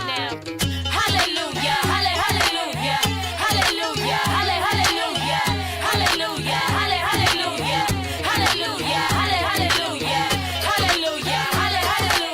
now. Hallelujah, hallelujah, hallelujah, hallelujah, hallelujah, hallelujah, hallelujah, hallelujah, hallelujah, hallelujah,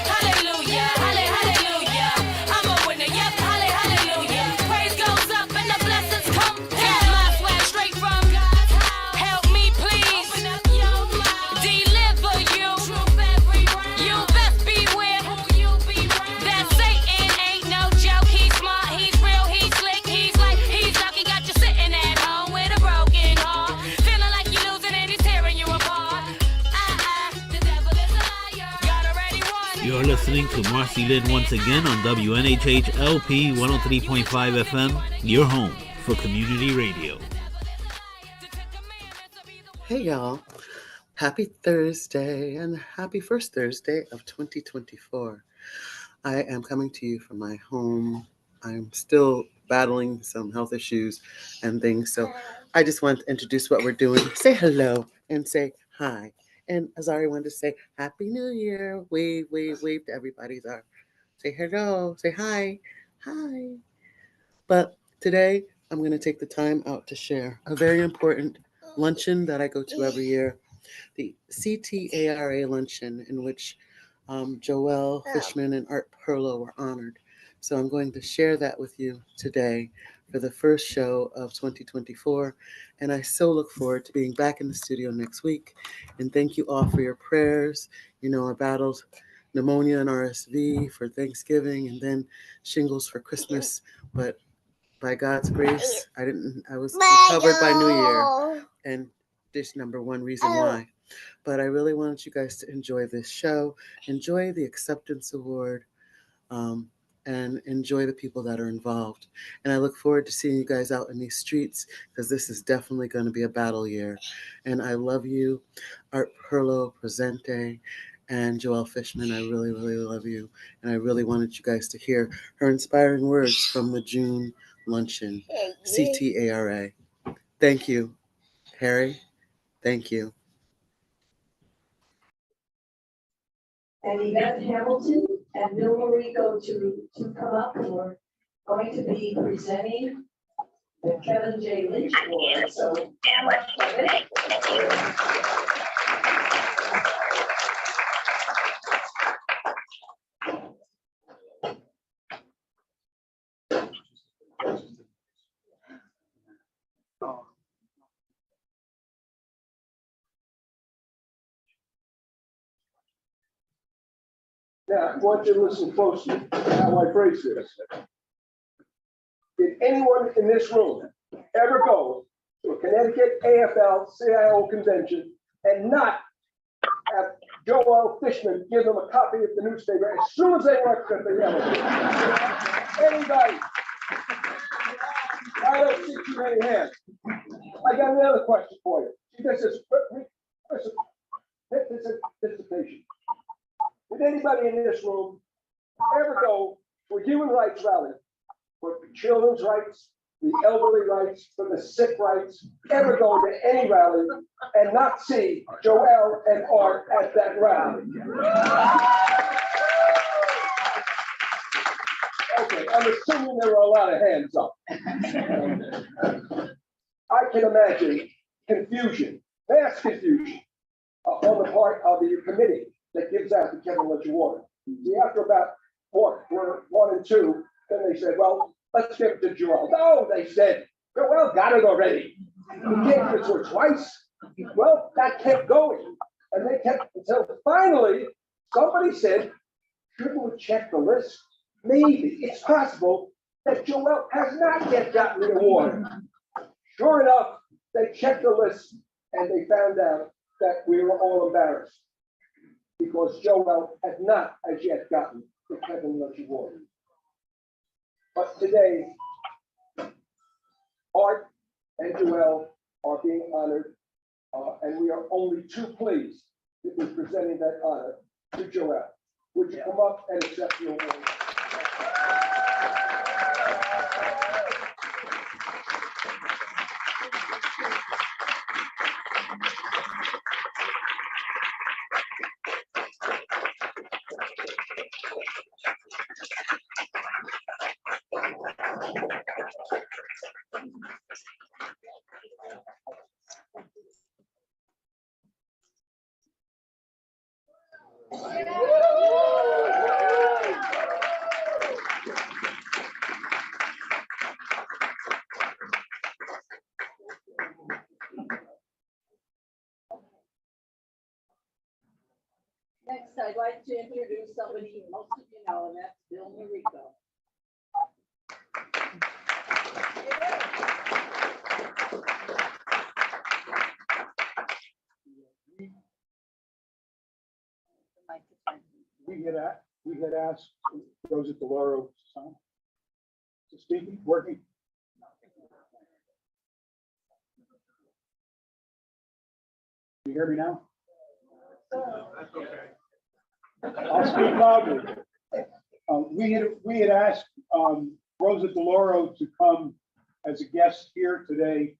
hallelujah, hallelujah. I'm a winner, yep, hallelujah. Praise goes up and the blessings come down. My swag straight from God's house. Help me, please. Open up your mouth. Deliver you. Truth every round. You best beware who you be round. That Satan ain't no joke. He's smart, he's real, he's slick, he's like, he's lucky. Got you sitting at home with a broken heart. Feeling like you're losing and he's tearing you apart. The devil is a liar. God already won. You're listening to MarceyLynn once again on WNHH LP 103.5 FM, your home for community radio. Hey y'all, happy Thursday and happy first Thursday of 2024. I am coming to you from my home. I'm still battling some health issues and things, so I just want to introduce what we're doing. Say hello and say hi. And Azari wanted to say Happy New Year. Wave, wave, wave to everybody there. Say hello, say hi, hi. But today I'm going to take the time out to share a very important luncheon that I go to every year, the ARA luncheon, in which Joelle, Fishman, and Perlo were honored. So I'm going to share that with you today for the first show of 2024. And I so look forward to being back in the studio next week. And thank you all for your prayers. You know, I battled pneumonia and RSV for Thanksgiving and then shingles for Christmas. But by God's grace, I was recovered by New Year. And this number one reason why. But I really wanted you guys to enjoy this show, enjoy the acceptance award, and enjoy the people that are involved. And I look forward to seeing you guys out in these streets, because this is definitely going to be a battle year. And I love you, Art Perlo, Presente, and Joelle Fishman. I really, really love you. And I really wanted you guys to hear her inspiring words from the June luncheon, ARA. Thank you, Harry. Thank you. And Yvette Hamilton and Bill Marico to come up. We're going to be presenting the Kevin J. Lynch Award. So, Now, I want you to listen closely to how I phrase this. Did anyone in this room ever go to a Connecticut AFL-CIO convention and not have Joelle Fishman give them a copy of the newspaper as soon as they walked in the yellow? Anybody? I don't see too many hands. I got another question for you. See, this is participation. Did anybody in this room ever go to a human rights rally for children's rights, the elderly rights, for the sick rights, ever go to any rally and not see Joelle and Art at that rally? Okay, I'm assuming there were a lot of hands up. I can imagine confusion, mass confusion on the part of the committee that gives out the Kevin Lynch Award. See, after about we're 1 and 2, then they said, well, let's give it to Joelle. No, they said, Joelle got it already. You can't give it to her twice. Well, that kept going. And they kept, until finally, somebody said, shouldn't we check the list? Maybe it's possible that Joelle has not yet gotten the award. Sure enough, they checked the list and they found out that we were all embarrassed, because Joelle had not as yet gotten the Kevin Lynch Award. But today, Art and Joelle are being honored, and we are only too pleased to be presenting that honor to Joelle. Would you come up and accept the award? Next, I'd like to introduce somebody most of you know, and that's Bill Marico. We had asked Rosa DeLauro to speak, working. You hear me now? That's okay. I'll speak loudly. We had asked Rosa DeLauro to come as a guest here today.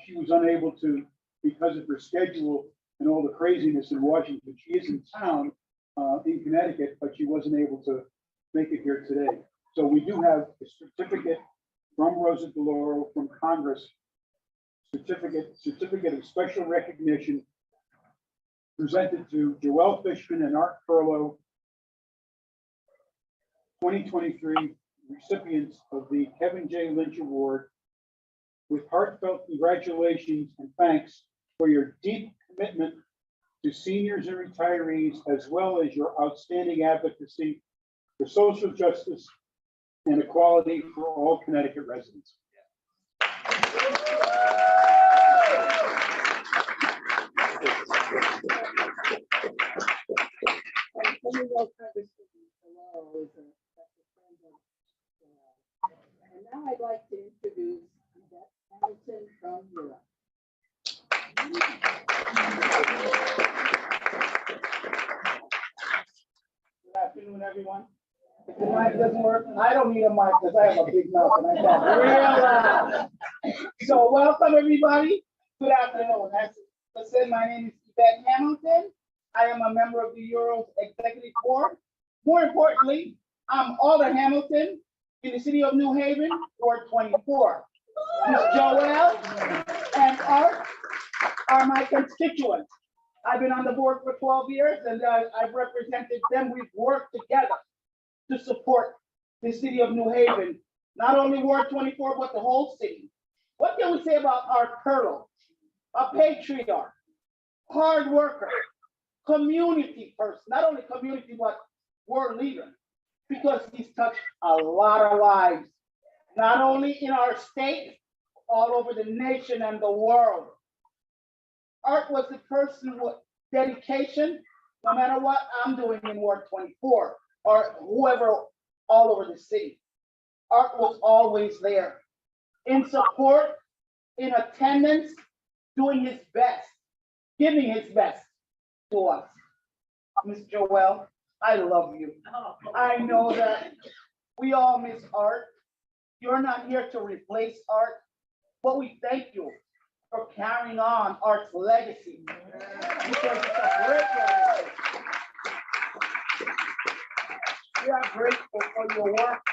She was unable to because of her schedule and all the craziness in Washington. She is in town in Connecticut, but she wasn't able to make it here today. So we do have a certificate from Rosa DeLauro from Congress, certificate of special recognition presented to Joelle Fishman and Art Perlo, 2023 recipients of the Kevin J. Lynch Award, with heartfelt congratulations and thanks for your deep commitment to seniors and retirees, as well as your outstanding advocacy for social justice and equality for all Connecticut residents. And now I'd like to introduce Yvette Hamilton from Europe. Good afternoon, everyone. If the mic doesn't work, I don't need a mic because I have a big mouth and I talk real loud. So welcome, everybody. Good afternoon. As I said, my name is Yvette Hamilton. I am a member of the Euro's Executive Board. More importantly, I'm Alder Hamilton in the city of New Haven, Ward 24. Ms. Joelle and Art are my constituents. I've been on the board for 12 years and I've represented them. We've worked together to support the city of New Haven, not only Ward 24, but the whole city. What can we say about Art Perlo? A patriarch, hard worker, community person, not only community, but world leader, because he's touched a lot of lives, not only in our state, all over the nation and the world. Art was the person with dedication, no matter what I'm doing in Ward 24 or whoever all over the city. Art was always there, in support, in attendance, doing his best, giving his best to us. Miss Joelle, I love you. I know that we all miss Art. You're not here to replace Art, but we thank you for carrying on Art's legacy, because it's a great legacy. We are grateful for your work,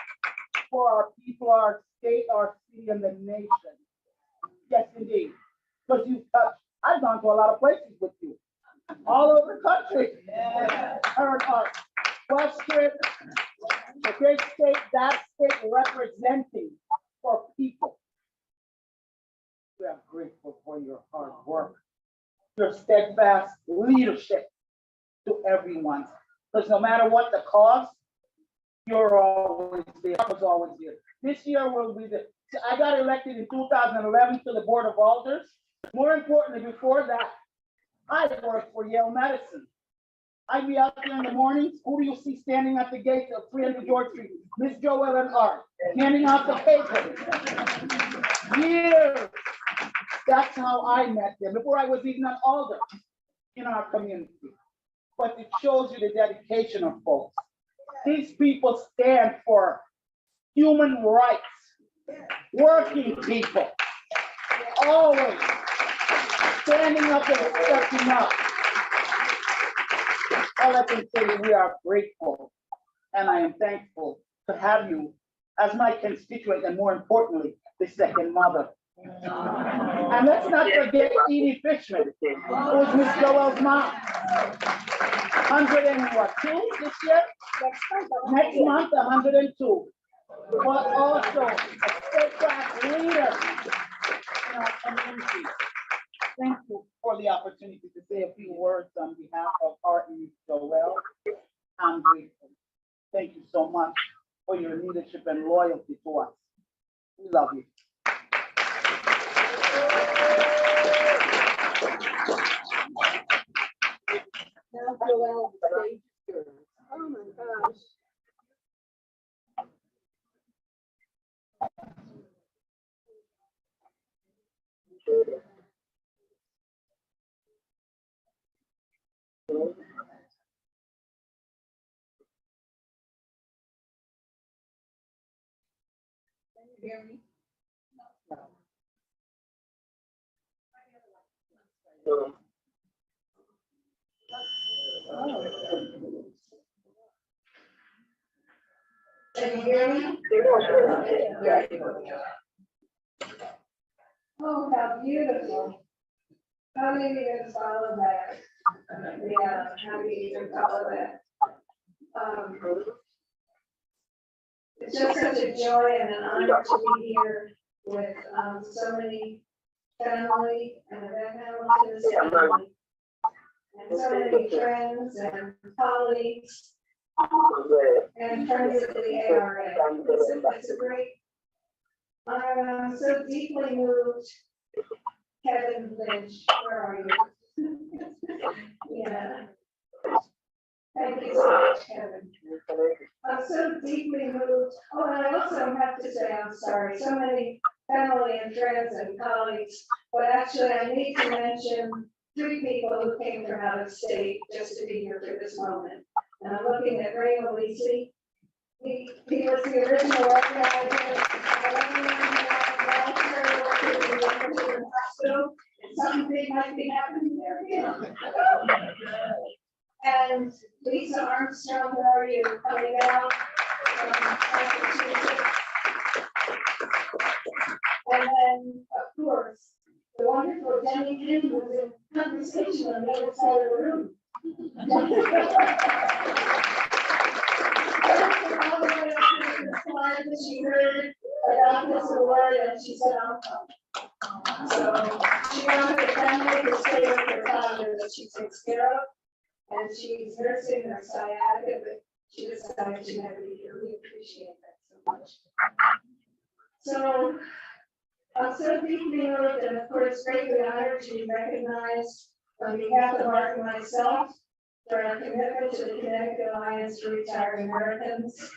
for our people, our state, our city, and the nation. Yes, indeed. Because you've touched, I've gone to a lot of places with you, all over the country. Heard Art, bus trip, the great state, that state representing for people. We are grateful for your hard work, your steadfast leadership to everyone. Because no matter what the cause, you're always there. I was always there. This year will be I got elected in 2011 to the Board of Alders. More importantly, before that, I worked for Yale Medicine. I'd be out there in the mornings. Who do you see standing at the gate of 300 George Street? Miss Joelle and Art, handing out the papers. Years. That's how I met them, before I was even an alder in our community. But it shows you the dedication of folks. These people stand for human rights, working people, always standing up and stepping up. All I can say is we are grateful, and I am thankful to have you as my constituent, and more importantly, the second mother. And let's not forget Edie Fishman, who was Miss Joelle's mom. 102 this year? Next month, 102. But also a steadfast leader in our community. Thank you for the opportunity to say a few words on behalf of Art and Joelle. I'm grateful. Thank you so much for your leadership and loyalty to us. We love you. Now, Joelle, the stage is yours. Oh my gosh. Can you hear me? Can you hear me? Oh, how beautiful. How many of you can follow that? Yeah, how many of you can follow that? It's just such a joy and an honor to be here with so many family and Red Hamilton's family. And so many friends and colleagues and friends of the ARA. It's a great honor. I'm so deeply moved. Kevin Lynch, where are you? Yeah. Thank you so much, Kevin. I'm so deeply moved. Oh, and I also have to say, I'm sorry, so many family and friends and colleagues, but actually I need to mention 3 people who came from out of state just to be here for this moment. And I'm looking at Ray Malisi. He was the original organizer. Hospital. Something might be happening there. Yeah. And Lisa Armstrong, where are you coming out? And then, of course, the wonderful Jenny Kim was in conversation on the other side of the room. She heard about this award and she said, I'll come. So she wanted the family to stay with her father that she takes care of. And she's nursing her sciatica, but she decided she had to be here. We appreciate that so much. So I'm so deeply moved and of course greatly honored to be recognized on behalf of Mark and myself for our commitment to the Connecticut Alliance for Retired Americans.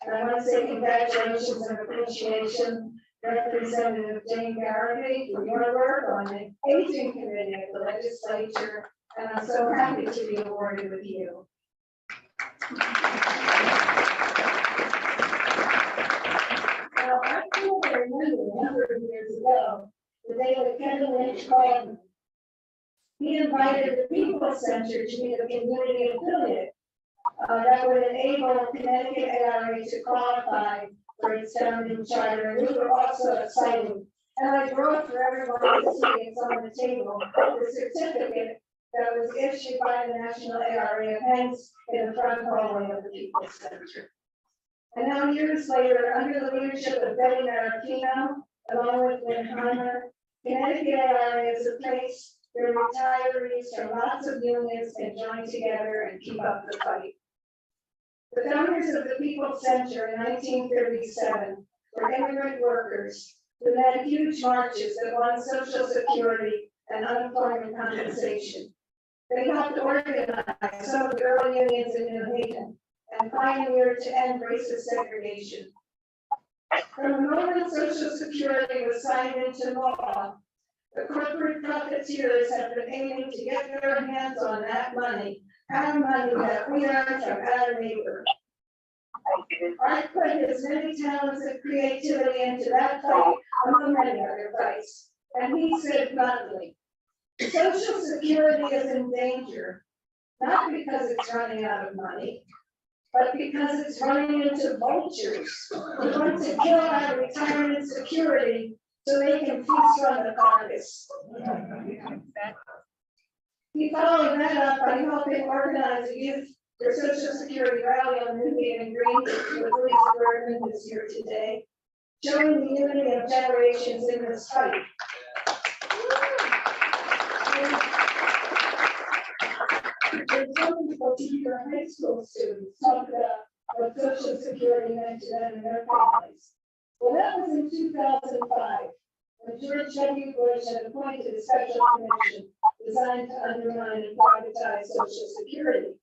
And I want to say congratulations and appreciation Representative Jane Garrity for your work on the aging committee of the legislature. And I'm so happy to be awarded with you. Now, I still remember a number of years ago, the day that Kevin Lynch called me. He invited the People's Center to be the community affiliate that would enable Connecticut ARA to qualify for its founding charter. And we were also excited. And I brought for everyone to see, it's on the table, the certificate that was issued by the National ARA events in the front hallway of the People's Center. And now years later, under the leadership of Betty Maracchino, along with Lynn Heimer, Connecticut ARA is a place where retirees from lots of unions can join together and keep up the fight. The founders of the People's Center in 1937 were immigrant workers who led huge marches that won Social Security and unemployment compensation. They helped organize some of the early unions in New Haven and pioneered to end racist segregation. From the moment Social Security was signed into law, the corporate profiteers have been aiming to get their hands on that money, our money that we earn from our labor. I put his many talents and creativity into that fight among many other fights, and he said bluntly, Social Security is in danger, not because it's running out of money, but because it's running into vultures who want to kill our retirement security so they can feast on the carcass. He followed that up by helping organize a youth for Social Security rally on Newgate Green with Lisa Bergman this year today, showing the unity of generations in this fight. When some people teacher high school students talk about what Social Security meant to them and their families. Well, that was in 2005, when George W. Bush had appointed a special commission designed to undermine and privatize Social Security.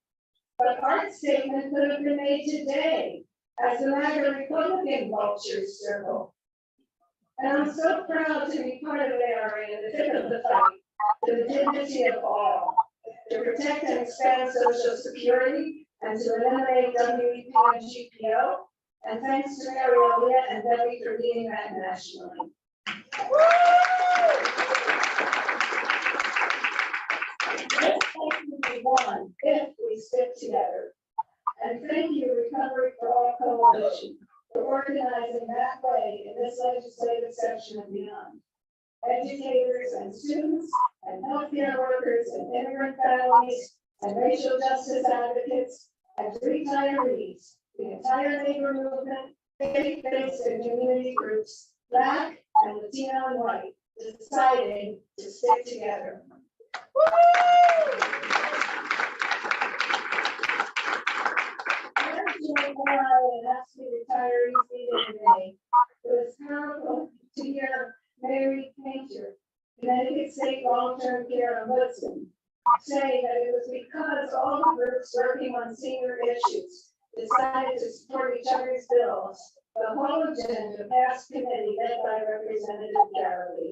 But our statement could have been made today as the MAGA Republican vultures circle. And I'm so proud to be part of ARA in the thick of the fight for the dignity of all, to protect and expand Social Security, and to eliminate WEP and GPO. And thanks to Mariella and Debbie for leading that nationally. This fight will be won if we stick together. And thank you, Recovery for All Coalition, for organizing that way in this legislative session and beyond. Educators and students and healthcare workers and immigrant families and racial justice advocates and retirees, the entire labor movement, faith-based and community groups, Black and Latino and white, deciding to stick together. And asked me retirees meeting today. It was powerful to hear Mary Painter, Connecticut State Long-Term Care Ombudsman, say that it was because all the groups working on senior issues decided to support each other's bills. The whole agenda passed committee led by Representative Garrity.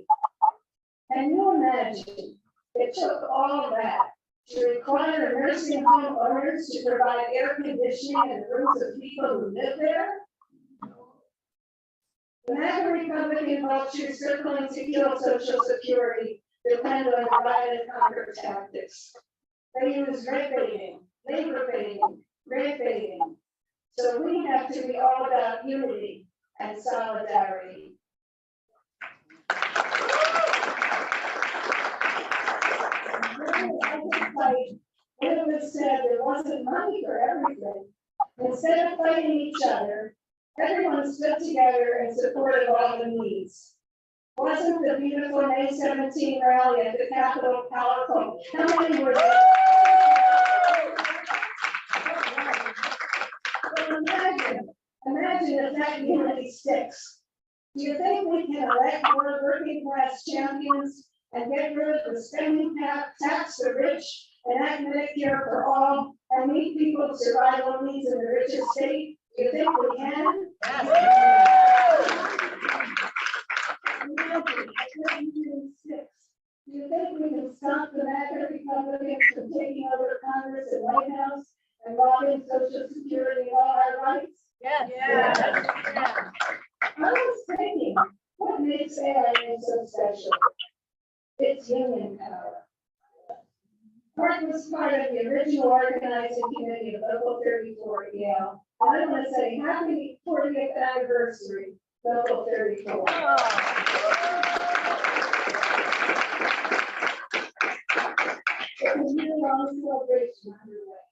Can you imagine? It took all that to require nursing home owners to provide air conditioning in rooms of people who live there? The MAGA Republican vultures circling to kill Social Security depend on divide and conquer tactics. They use rate baiting, labor baiting, rate baiting. So we have to be all about unity and solidarity. It was said there wasn't money for everything. Instead of fighting each other, everyone stood together and supported all the needs. Wasn't the beautiful May 17 rally at the Capitol powerful? How many were there? Well, imagine if that unity sticks. Do you think we can elect more working class champions and get rid of the spending cap, tax the rich, enact Medicare for all, and meet people's survival needs in the richest state? Do you think we can? Do you think we can stop the MAGA Republicans from taking over Congress and White House and robbing Social Security of all our rights? Yes. Yeah. I was thinking, what makes ARA so special? It's union power. Mark was part of the original organizing committee of Local 34 at Yale, and I want to say happy 40th anniversary, Local 34. It was a really long celebration underway.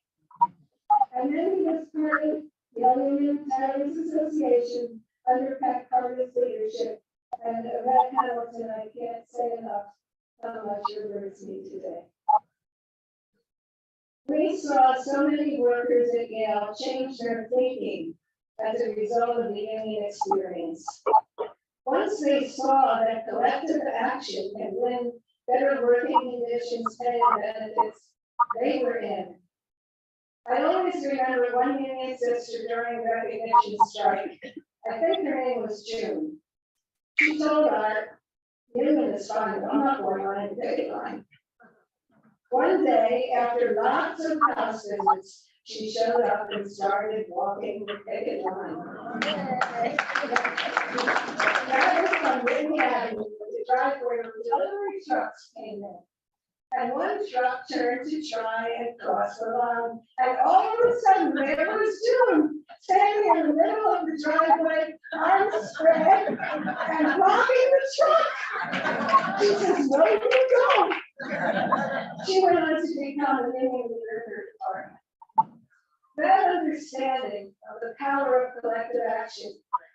And then he was part of the Union Towers Association under Pat Carter's leadership, and Red Hamilton, I can't say enough how much your words mean today. We saw so many workers at Yale change their thinking as a result of the union experience. Once they saw that collective action can win better working conditions, pay, and benefits, they were in. I always remember one union sister during the recognition strike. I think her name was June. She told Art, union is fine, I'm not going on any picket line. One day, after lots of house visits, she showed up and started walking the picket line. That was from Whitney Avenue, the driveway where delivery trucks came in. and one truck turned to try and cross the line. And all of a sudden, there was June, standing in the middle of the driveway, arms spread, and blocking the truck. She says, "Where do you go?" She went on to become a union leader in her department. That understanding of the power of collective action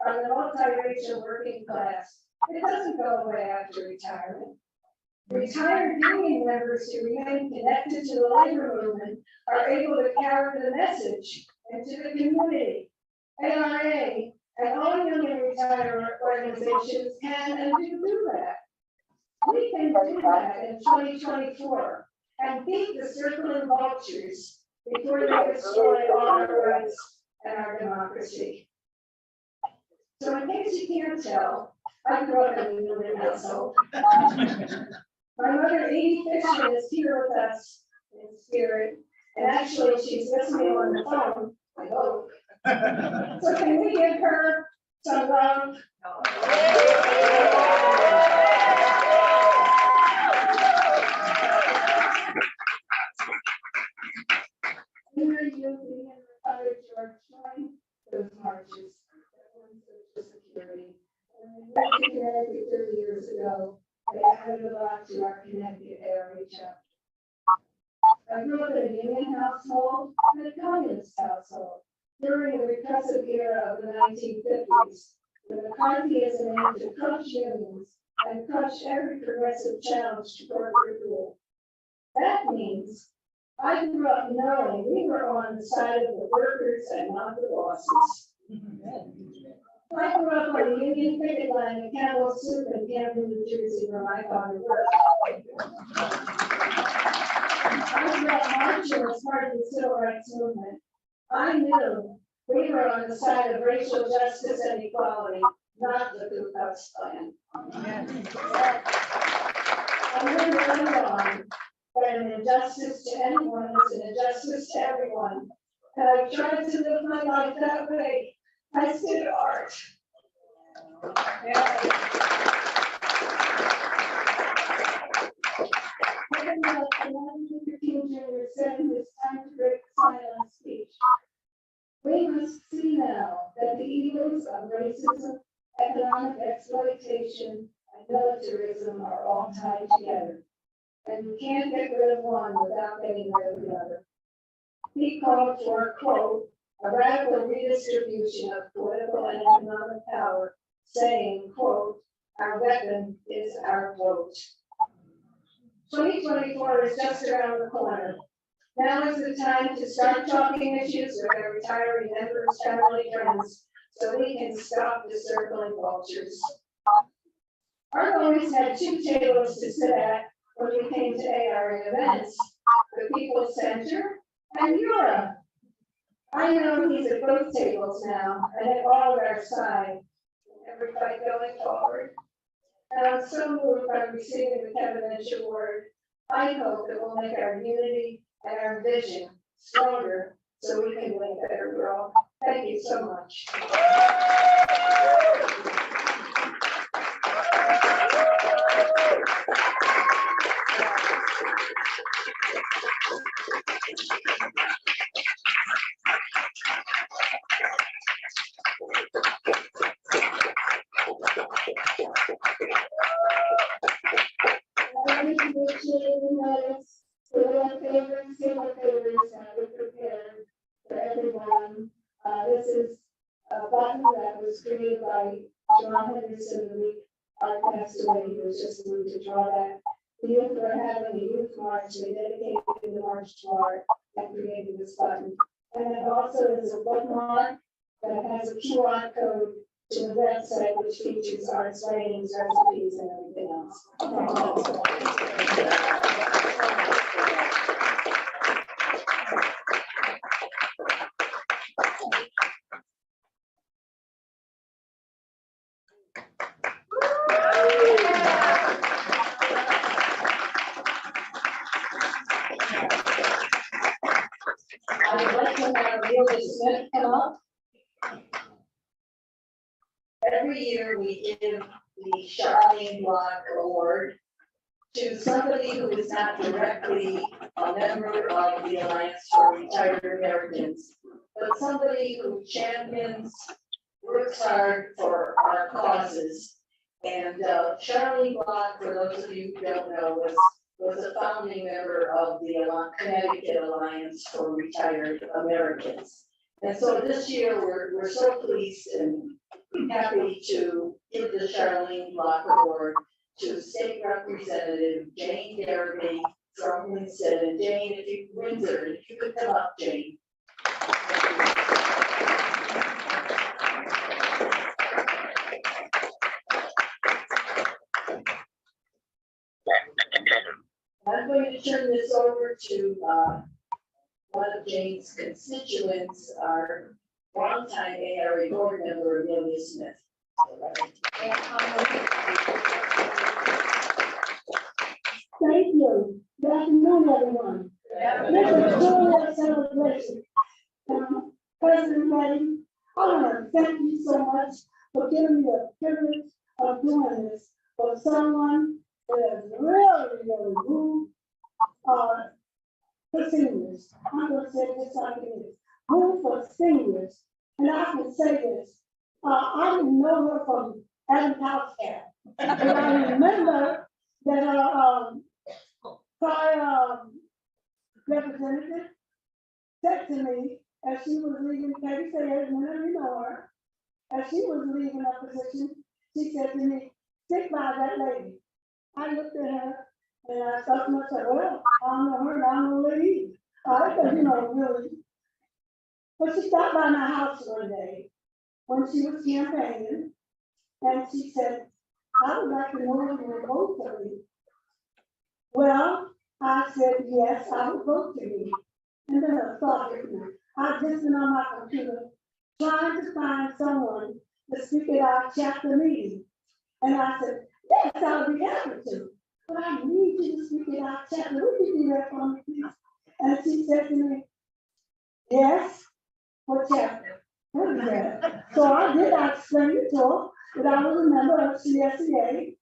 on the multiracial working class, it doesn't go away after retirement. Retired union members who remain connected to the labor movement are able to carry the message into the community. ARA and all union retired organizations can and do that. We can do that in 2024 and beat the circling vultures before they destroy all our rights and our democracy. So in case you can't tell, I grew up in a union household. My mother, Edie Fishman, is here with us in spirit, and actually she's listening on the phone, I hope. So can we give her some love? You and George joined those marches on Social Security. And when we went to Connecticut 30 years ago, they added a lot to our Connecticut ARA chapter. I grew up in a union household and a communist household during the repressive era of the 1950s, when McCarthyism aimed to crush unions and crush every progressive challenge to corporate rule. That means I grew up knowing we were on the side of the workers and not the bosses. I grew up on the union picket line at Campbell Soup in Camden, New Jersey, where my father worked. I grew up marching as part of the civil rights movement. I knew we were on the side of racial justice and equality, not the Ku Klux Klan. I learned early on that an injustice to anyone is an injustice to everyone. And I tried to live my life that way. I did art. Martin Luther King Jr. said it is time to break the silent speech. We must see now that the evils of racism, economic exploitation, and militarism are all tied together. And you can't get rid of one without getting rid of the other. He called for, quote, a radical redistribution of political and economic power, saying, quote, our weapon is our vote. 2024 is just around the corner. Now is the time to start talking issues with our retiree members, family, friends, so we can stop the circling vultures. Our always had two tables to sit at when we came to ARA events, the People's Center and ARA. I know he's at both tables now and at all of our side in every fight going forward. And I'm so moved by receiving the Kevin Lynch Award. I hope it will make our unity and our vision stronger so we can win a better world. Thank you so much. This is a button that was created by John Henderson the week I passed away. He was just moved to draw that. The youth were having a youth march. They dedicated the march to art and created this button. And it also is a bookmark that has a QR code to the website, which features arts, writings, recipes, and everything else. I would like to have Billy Smith come up. Every year we give the Charlene Block Award to somebody who is not directly a member of the Alliance for Retired Americans, but somebody who champions, works hard for our causes. And Charlie Block, for those of you who don't know, was a founding member of the Connecticut Alliance for Retired Americans. And so this year, we're so pleased and happy to give the Charlene Block Award to State Representative Jane Derby from Winston. And Jane, if you could come up, Jane. I'm going to turn this over to one of Jane's constituents, our longtime ARA board member, Amelia Smith. Thank you. Good afternoon, everyone. This is truly a celebration. President Lady, I want to thank you so much for giving me the privilege of doing this for someone that is really moved for seniors. I'm going to say this like it is. Moved for seniors. And I can say this. I didn't know her from Adam's house cat. But I remember that prior representative said to me as she was leaving, Katie said, whenever you know her, as she was leaving her position, she said to me, stick by that lady. I looked at her and I thought to myself, well, I don't know her, and I don't know her either. Because, really. But she stopped by my house one day when she was campaigning, and she said, I would like to know if you would vote for me. Well, I said, yes, I would vote for you. And then I thought, I've just been on my computer trying to find someone to speak at our chapter meeting. And I said, yes, I'll be happy to. But I need you to speak at our chapter. Would you do that for me, please? And she said to me, yes, what chapter? What is that? So I did explain it to her that I was a member of CSEA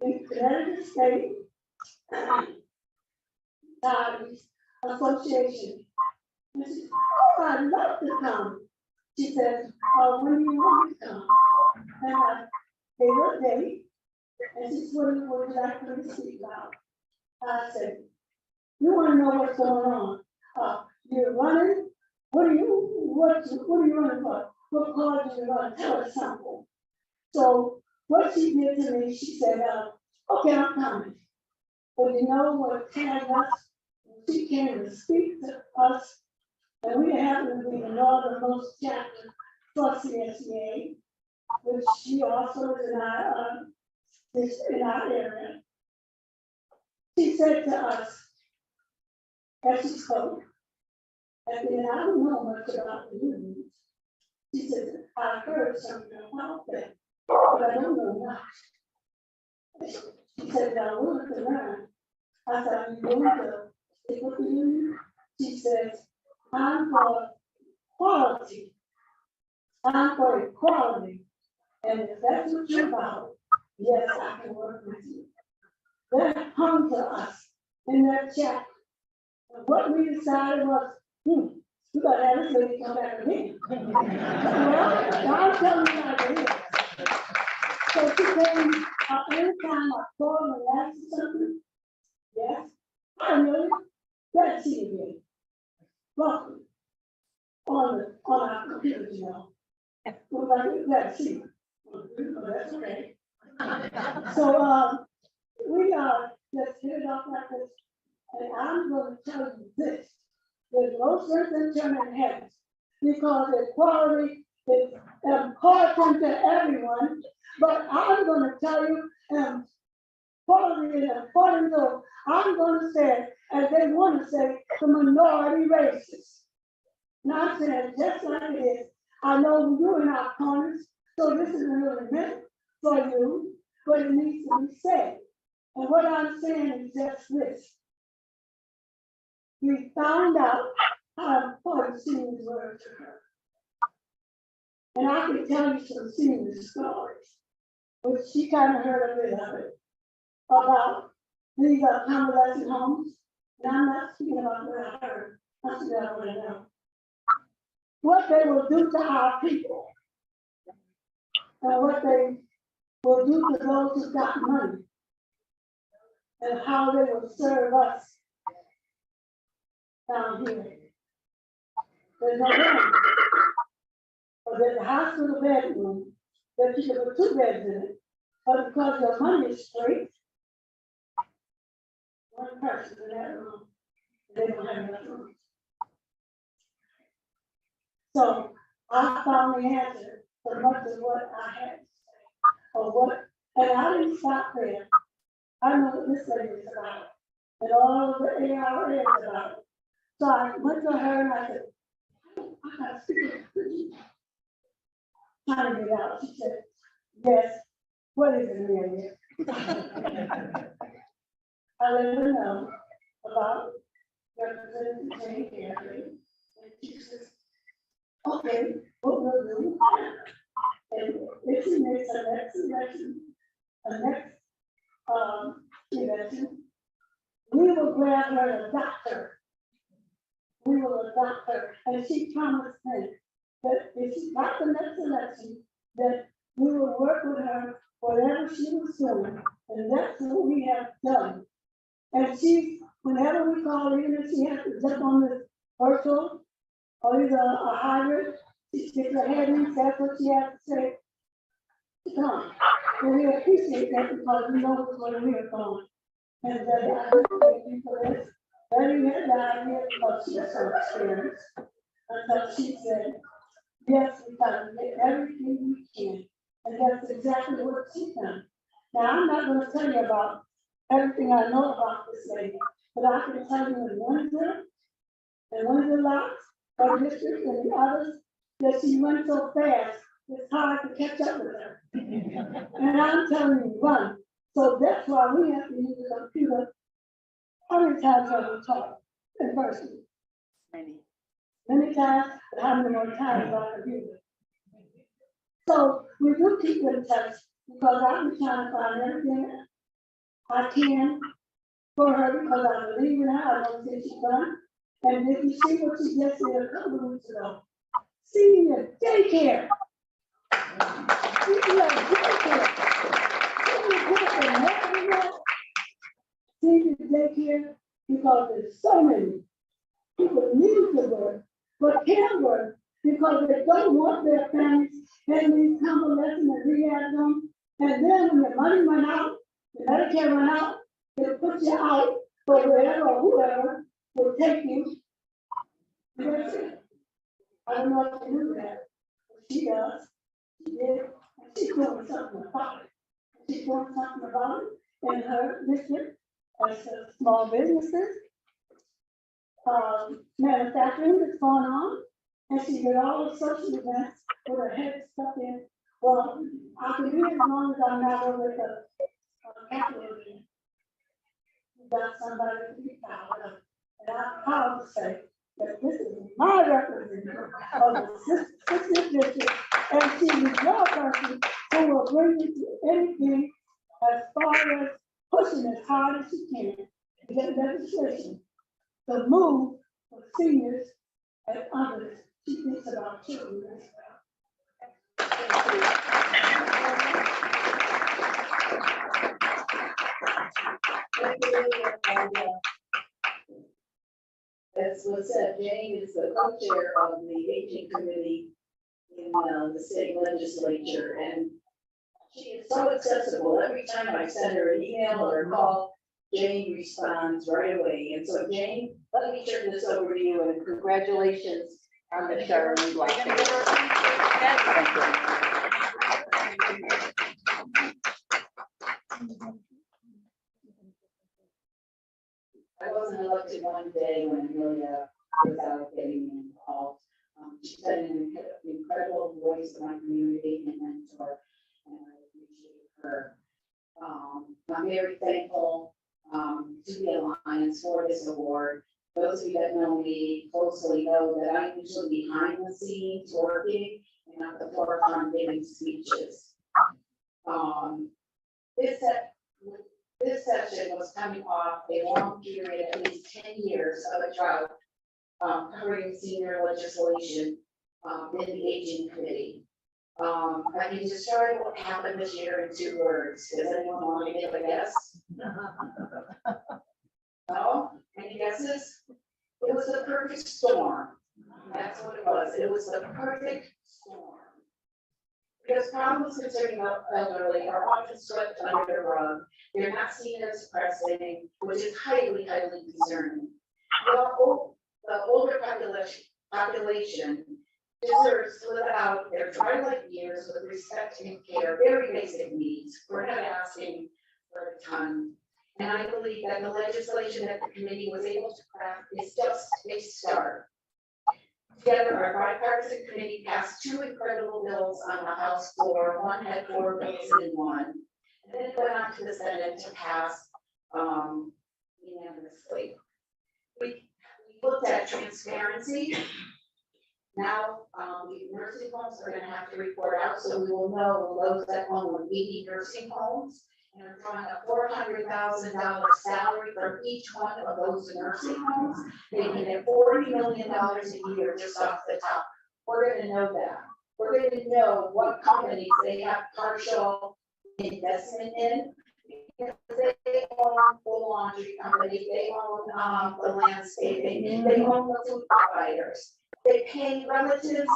in Connecticut State Association. And she said, oh, I'd love to come. She said, when do you want to come? And I gave her a date. And she said, what would you like for me to speak about? I said, you want to know what's going on? You're running? What are you running for? What cause are you running? Tell us something. So what she did to me, she said, okay, I'm coming. But you know what tagged us? She came to speak to us, and we happened to be the northernmost chapter for CSEA, which she also is in our area. She said to us, as she spoke, and then I don't know much about the news. She said, I heard something about that, but I don't know much. She said, I wanted to learn. I said, are you going to stick with the union? She says, I'm for quality. I'm for equality. And if that's what you're about, yes, I can work with you. That hung to us in that chapter. And what we decided was, we got to have this lady come back again. Well, I'll tell you how it is. So she came, anytime I called and asked her something, yes, I know it. Let's see again. Welcome. On our computer, We're like, let's see. That's okay. So we just hit it off like this. And I'm going to tell you this. There's no sense in turning heads because equality is important to everyone. But I'm going to tell you, equality is important to, I'm going to say, as they want to say, the minority races. Now I'm saying just like it is. I know you're in our corners, so this isn't really meant for you, but it needs to be said. And what I'm saying is just this. We found out how important seniors were to her. And I can tell you some senior stories, which she kind of heard a bit of it, about these are convalescent homes, and I'm not speaking about what I heard, I'm speaking about what I know. What they will do to our people, and what they will do to those who got money, and how they will serve us down here. There's no room. Or there's a hospital bedroom that you can put 2 beds in it, but because your money is straight, one person in that room, they don't have enough room. So I found the answer to much of what I had to say, or what, and I didn't stop there. I know what this lady is about, and all of the ARA is about. So I went to her and I said, I gotta speak to you. Trying to get out. She said, yes, what is it, Amelia? I let her know about Representative Jane Carey. And she says, okay, what we'll do, and if she makes a next election, election, we will grab her a doctor. We will adopt her, and she promised me that if she got the next election, that we will work with her, whatever she was doing, and that's what we have done. And she, whenever we call her, even if she has to jump on this virtual, or either a hybrid, she sticks her head in, says what she has to say. She comes. And we appreciate that because we know which way we are going. And I thank you for this. Betty had the idea because she has some experience. Until she said, yes, we got to get everything we can. And that's exactly what she's done. Now, I'm not going to tell you about everything I know about this lady, but I can tell you in one of the lots, her district, and the others, that she went so fast, it's hard to catch up with her. And I'm telling you, run. So that's why we have to use the computer. How many times have we talked in person? Many times, but how many more times on the computer? So we do keep in touch because I'm trying to find everything I can for her because I believe in her. I know that she's done. And if you see what she just did a couple of weeks ago, senior daycare. Senior daycare. Senior daycare because there's so many people need to work, but can't work because they don't want their families having these convalescent and rehab them. And then when the money run out, the Medicare run out, they'll put you out for wherever or whoever will take you. And that's it. I don't know what to do with that. But she does. She did. And she's doing something about it. She's doing something about it in her district as small businesses. Manufacturing that's going on, and she did all the social events with her head stuck in. Well, I can do it as long as I'm not over the capitalism. You got somebody to be proud of, and I'm proud to say that this is my representative of the 60th district, and she is your person who will bring you to anything as far as pushing as hard as she can to get legislation. The move for seniors and others, she thinks about children as well. As was said, Jane is the co-chair of the aging committee in the state legislature, and she is so accessible. Every time I send her an email or a call, Jane responds right away. And so, Jane, let me turn this over to you, and congratulations on the Charlene Block. I wasn't elected one day when Amelia was out getting involved. She's been an incredible voice of my community and mentor, and I appreciate her. I'm very thankful to the Alliance for this award. Those of you that know me closely know that I'm usually behind the scenes working and at the forefront giving speeches. This session was coming off a long period, at least 10 years of a drought, covering senior legislation, in the aging committee. I can describe what happened this year in 2 words. Does anyone want to give a guess? No? Any guesses? It was the perfect storm. That's what it was. It was the perfect storm. Because problems concerning the elderly are often swept under the rug. They're not seen as pressing, which is highly, highly concerning. The older population deserves to live out their twilight years with respect and care, very basic needs. We're not asking for a ton. And I believe that the legislation that the committee was able to craft is just a start. Together, our bipartisan committee passed 2 incredible bills on the House floor. One had 4 bills in one. And then it went on to the Senate to pass unanimously. We looked at transparency. Now, the nursing homes are going to have to report out, so we will know those that own 80 nursing homes. And we're drawing a $400,000 salary from each one of those nursing homes. They get $40 million a year just off the top. We're going to know that. We're going to know what companies they have partial investment in. They own the laundry companies, they own the landscaping, they own the food providers. They pay relatives,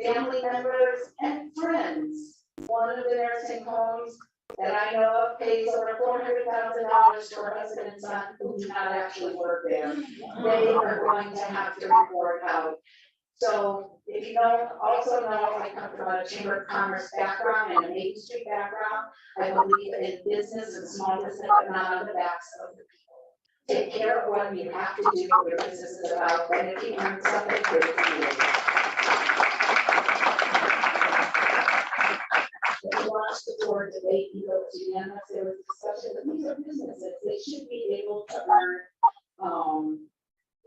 family members, and friends. One of the nursing homes that I know of pays over $400,000 to her husband and son who do not actually work there. They are going to have to report out. So if you don't also know, I come from a Chamber of Commerce background and a Main Street background. I believe in business and small business, but not on the backs of the people. Take care of what you have to do. Your business is about, and if you earn something, good for you. If you watch the board debate, you go to unanimous, there was discussion that these are businesses, they should be able to earn,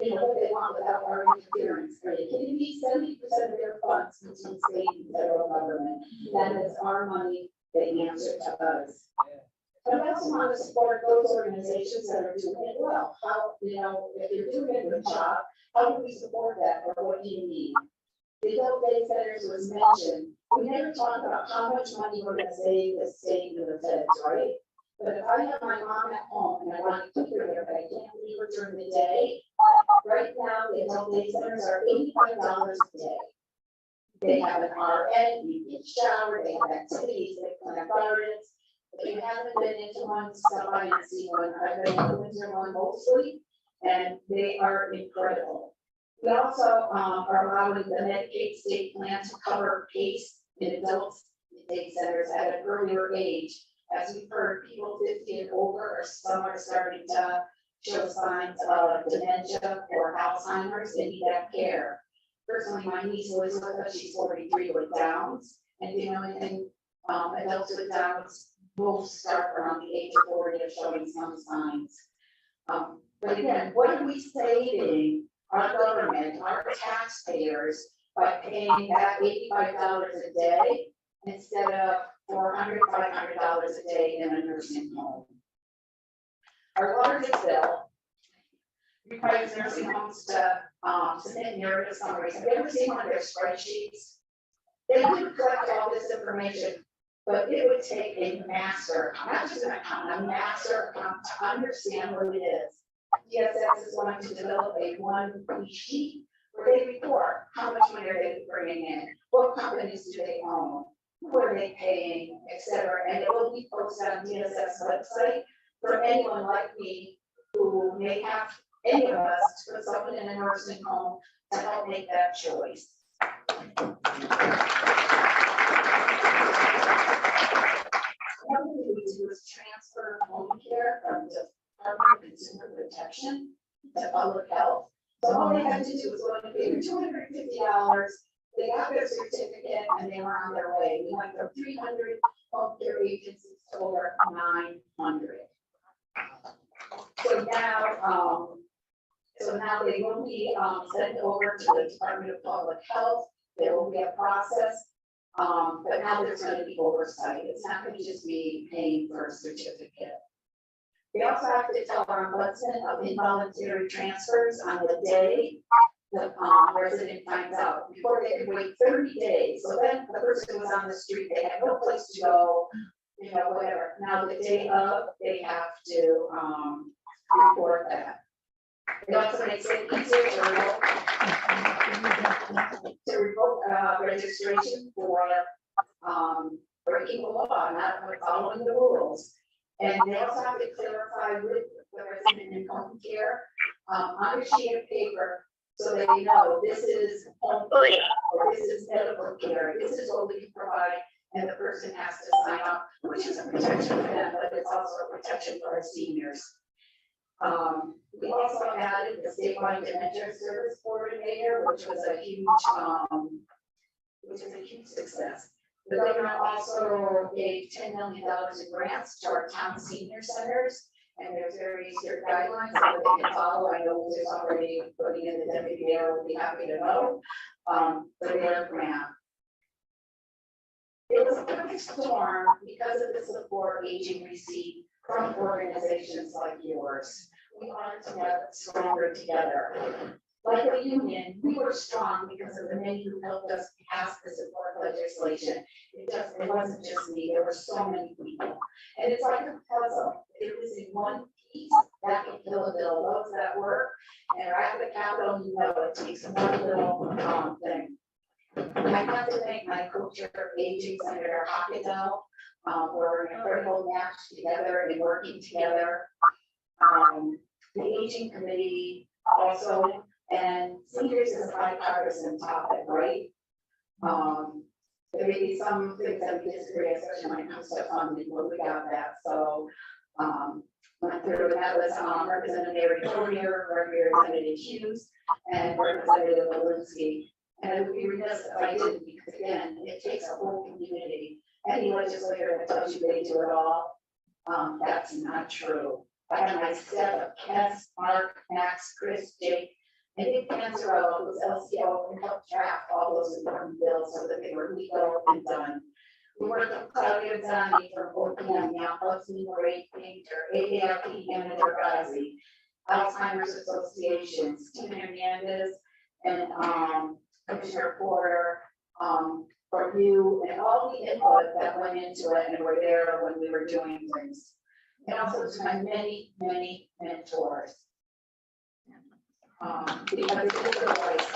what they want without our interference. Are you kidding me? 70% of their funds come from state and federal government. That is our money, they answer to us. But I also want to support those organizations that are doing it well. How, if you're doing a good job, how do we support that, or what do you need? The adult day centers was mentioned. We never talk about how much money we're going to save the state and the feds, right? But if I have my mom at home and I want to keep her there, but I can't leave her during the day, right now the adult day centers are $85 a day. They have an RN, you get shower, they have activities, they plant gardens. If you haven't been into one, stop by and see one. I've been to the winter one mostly, and they are incredible. We also are allowing the Medicaid state plan to cover PACE in adults in day centers at an earlier age. As we've heard, people 50 and over, or some are starting to show signs of dementia or Alzheimer's, they need that care. Personally, my niece Elizabeth, she's 43 with Downs, and the only thing adults with Downs will start around the age of 40 of showing some signs. But again, what are we saving our government, our taxpayers, by paying that $85 a day instead of $400, $500 a day in a nursing home? Our largest bill requires nursing homes to submit narrative summaries. Have you ever seen one of their spreadsheets? They would collect all this information, but it would take a master, not just an accountant, a master accountant to understand what it is. DSS is wanting to develop a one-page sheet where they report how much money are they bringing in, what companies do they own, who are they paying, etc. And it will be posted on DSS website for anyone like me who may have, any of us, to put someone in a nursing home to help make that choice. What we do is transfer home care from the Department of Consumer Protection to public health. So all they had to do was go and pay $250. They got their certificate and they were on their way. We went from 300 home care agencies to over 900. So now they will be sent over to the Department of Public Health. There will be a process, but now there's going to be oversight. It's not going to just be paying for a certificate. They also have to tell our ombudsman of involuntary transfers on the day the resident finds out, before they can wait 30 days. So then the person was on the street, they had no place to go, you know, whatever. Now the day of, they have to report that. It also makes it easier to revoke registration for breaking the law, not following the rules. And they also have to clarify with the resident in home care on a sheet of paper, so they know this is home care, or this is medical care, this is what we can provide, and the person has to sign up, which is a protection for them, but it's also a protection for our seniors. We also added the statewide dementia service coordinator, which was a huge success. The governor also gave $10 million in grants to our town senior centers, and there's very strict guidelines that they can follow. I know there's already putting in the deputy mayor will be happy to know, the mayor grant. It was a perfect storm because of the support aging received from organizations like yours. We are stronger together. Like a union, we were strong because of the many who helped us pass the support legislation. It wasn't just me, there were so many people. And it's like a puzzle. It was in one piece. Back in Philadelphia, loves that work. And right at the Capitol, you know, it takes one little thing. I have to thank my co-chair of aging, Senator Hockendahl. We're an incredible match together and working together. The aging committee also, and seniors is a bipartisan topic, right? There may be some things that we disagree, especially when it comes to funding, but we got that. So went through, that was Representative Mary Jr., Representative Hughes, and Representative Walensky. And it would be remiss if I didn't, because again, it takes a whole community. Any legislator that tells you they do it all, that's not true. I have my set of Kes, Mark, Max, Chris, Jake, and Nick Panzarello, who's LCO, and helped draft all those important bills so that they were legal and done. We worked with Claudia Zani from OPM, now Hudson Ray Painter, AARP Manager Gazi, Alzheimer's Association, Stephen Hernandez, and Commissioner Porter, for you, and all the input that went into it and were there when we were doing things. And also to my many, many mentors. Because it is a voice.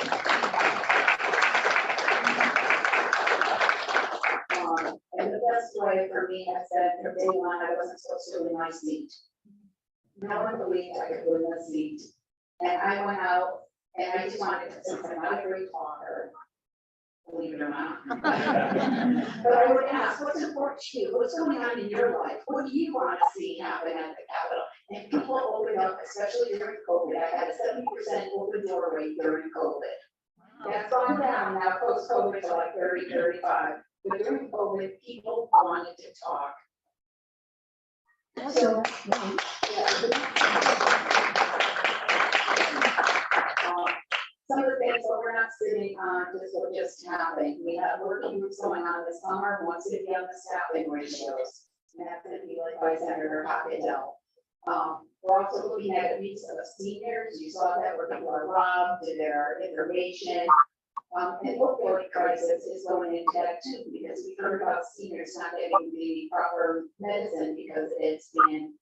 And the best way for me, I said from day one, I wasn't supposed to win my seat. No one believed I could win the seat. And I went out and I just wanted to, since I'm not a great talker, believe it or not. But I would ask, what's important to you? What's going on in your life? What do you want to see happen at the Capitol? And people opened up, especially during COVID. I had a 70% open door rate during COVID. That's gone down now, post-COVID to like 30, 35. But during COVID, people wanted to talk. So, some of the things that we're not sitting on just happening. We have working groups going on this summer, who wants to be on the staffing ratios. And that's going to be led by Senator Hockendahl. We're also looking at needs of seniors. You saw that working with Rob, to their information. And opioid crisis is going into that too, because we heard about seniors not getting the proper medicine because it's been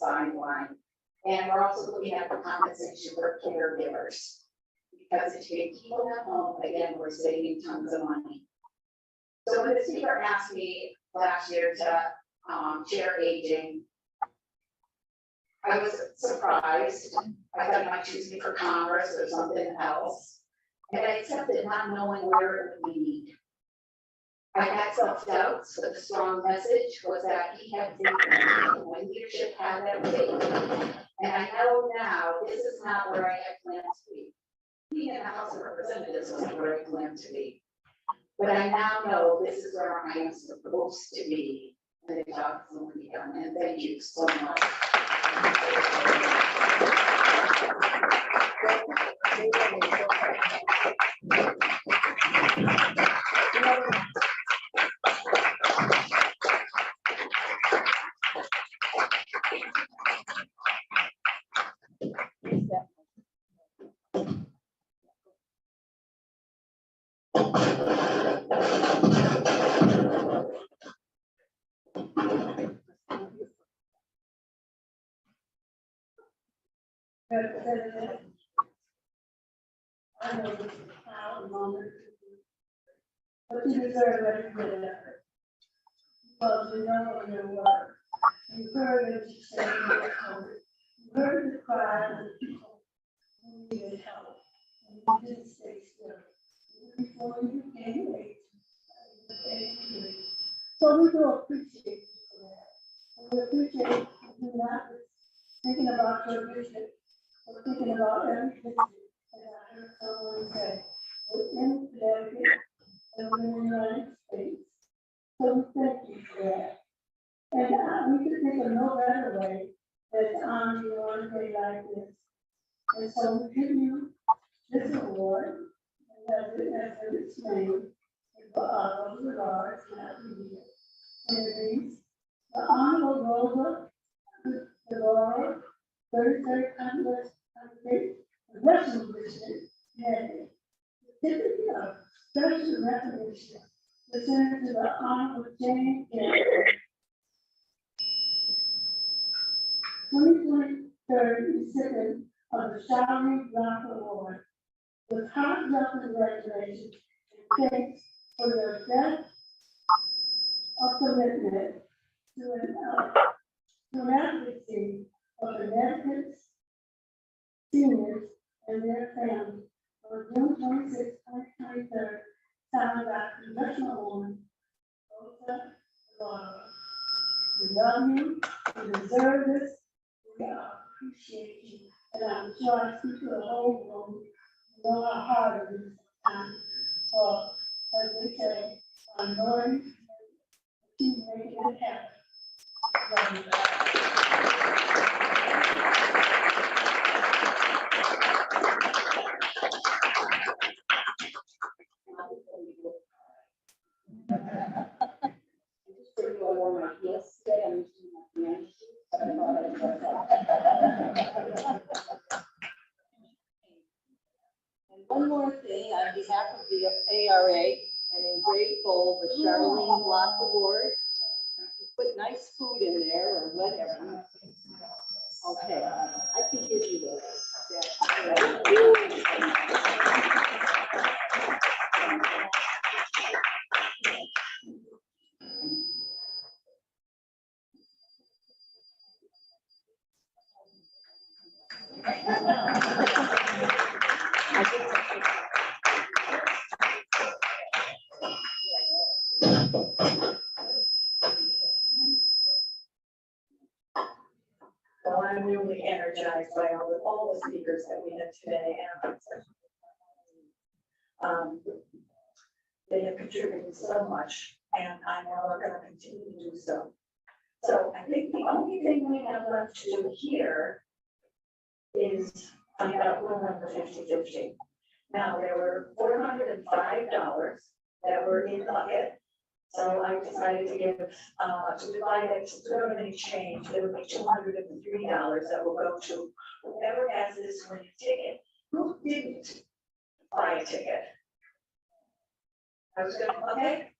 sidelined. And we're also looking at the compensation for caregivers. Because if you keep them at home, again, we're saving tons of money. So when the speaker asked me last year to chair aging, I was surprised. I thought he might choose me for Congress or something else. And I accepted, not knowing where it would lead. I had self-doubts, but the strong message was that he had faith in me, when leadership had that faith. And I know now this is not where I had planned to be. Being in the House of Representatives was where I planned to be. But I now know this is where I am supposed to be. And the job will be done. And thank you so much. I know this is a proud moment, but you deserve every bit of it. Because you know your work. You heard what you said in your home. You heard the cry of the people who needed help. And you didn't stay still. Even before you became late. So we do appreciate you for that. And we appreciate you not just thinking about your vision, but thinking about every vision. And I heard someone say, within Connecticut and within the United States. So we thank you for that. And we could think of no better way than to honor you on a day like this. And so we give you this award, and as it's named, those regards, not you. And it reads, the Honorable Rosa DeLauro, 33rd Congress, Congressional District, Connecticut. Certificate of Special Recognition, presented to the Honorable James Garrett. 2023 recipient of the Shari Block Award with heartfelt congratulations and thanks for your depth of commitment to an advocacy of Connecticut's seniors and their families. On June 26, 2023, signed by Congressional Woman Rosa DeLauro. We love you, you deserve this, we appreciate you, and I'm sure I speak to the whole room, you know how hard it is sometimes, for, as they say, minorities, keep making it happen. Love you. And one more thing, on behalf of the ARA, and in great bold, the Charlene Block Award. You put nice food in there or whatever. Okay, I can give you those. Thank you. Well, I'm really energized by all the speakers that we had today. And they have contributed so much, and I know are going to continue to do so. So I think the only thing we have left to do here is find out who won the 50-50. Now, there were $405 that were in the bucket. So I decided to give, to divide it, to sort of any change, there would be $203 that will go to whoever has this winning ticket. Who didn't buy a ticket? I was gonna, okay,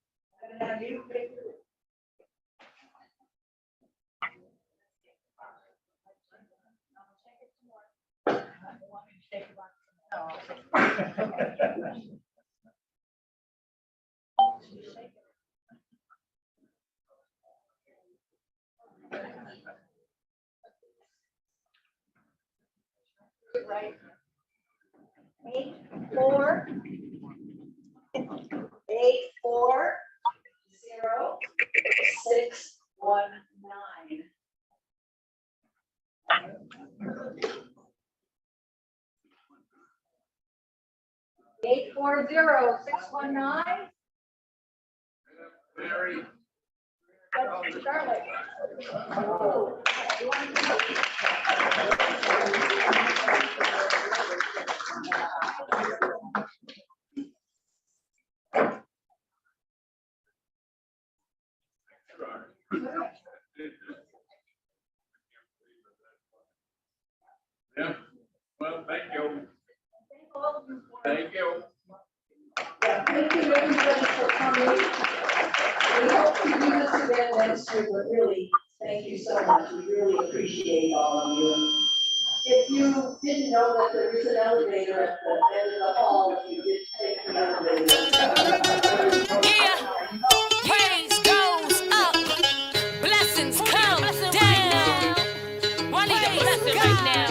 I'm gonna have you pick. Right. 840-619. 840-619. Mary. That's Charlotte. Oh. Yeah, well, thank you. Thank you. Yeah, thank you everybody for coming. We hope to do this again next year, but really, thank you so much. We really appreciate all of you. If you didn't know that there is an elevator at the end of the hall, if you did take the elevator. Yeah, praise goes up, blessings come down. I need a blessing right now.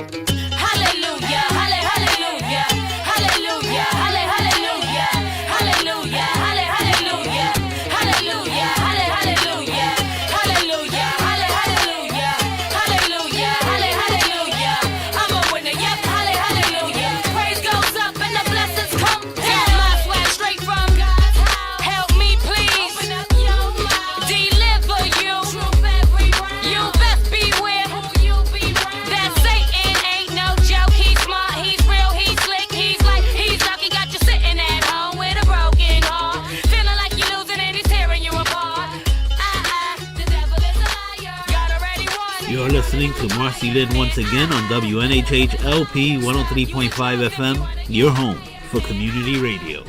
Hallelujah, hallelujah, hallelujah, hallelujah, hallelujah, hallelujah, hallelujah, hallelujah, hallelujah, hallelujah, hallelujah, hallelujah. I'm a winner, yep, hallelujah. Praise goes up and the blessings come down. My swag straight from God's house. Help me please, deliver you. You best beware that Satan ain't no joke. He's smart, he's real, he's slick, he's like, he's lucky. Got you sitting at home with a broken heart, feeling like you're losing and he's tearing you apart. The devil is a liar. God already won. You're listening to MarceyLynn once again on WNHH LP 103.5 FM, your home for community radio.